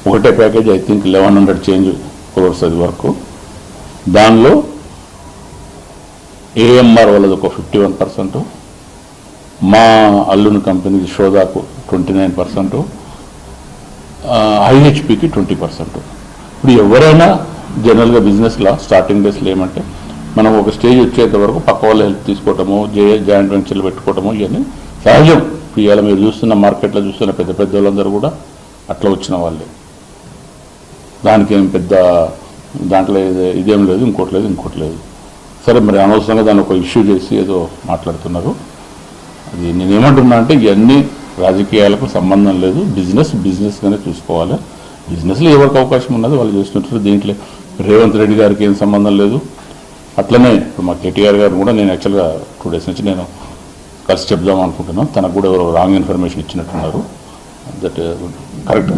ఒకటే package I think 1100 change crores అది వరకు. దానిలో ఏఎంఆర్ వాళ్ళది ఒక 51%, మా అల్లుని కంపెనీ షోదాకు 29%, ఐహెచ్పికి 20%. ఇప్పుడు ఎవరైనా జనరల్గా బిజినెస్లో స్టార్టింగ్ డేస్లో ఏమంటే మనం ఒక స్టేజ్ వచ్చేంత వరకు పక్క వాళ్ళ హెల్ప్ తీసుకోవటము, జాయింట్ వెంచర్లు పెట్టుకోవటము ఇవన్నీ సహజం. ఇవాళ మీరు చూస్తున్న మార్కెట్లో చూస్తున్న పెద్ద పెద్ద వాళ్ళందరూ కూడా అట్లా వచ్చిన వాళ్ళే. దానికి ఏం పెద్ద దాంట్లో ఇదేం లేదు, ఇంకోటి లేదు. సరే, మరి అనవసరంగా దాన్ని ఒక ఇష్యూ చేసి ఏదో మాట్లాడుతున్నారు. అది నేనేమంటున్నా అంటే ఇవన్నీ రాజకీయాలకు సంబంధం లేదు. బిజినెస్గానే చూసుకోవాలి. బిజినెస్లో ఎవరికి అవకాశం ఉన్నది వాళ్ళు చేస్తుంటారు. దీంట్లో రేవంత్ రెడ్డి గారికి ఏం సంబంధం లేదు. అట్లనే ఇప్పుడు మా కేటీఆర్ గారు కూడా నేను యాక్చువల్గా 2 days నుంచి నేను కలిసి చెప్దాం అనుకుంటున్నాను. తనకు కూడా ఎవరో రాంగ్ ఇన్ఫర్మేషన్ ఇచ్చినట్టున్నారు. That correct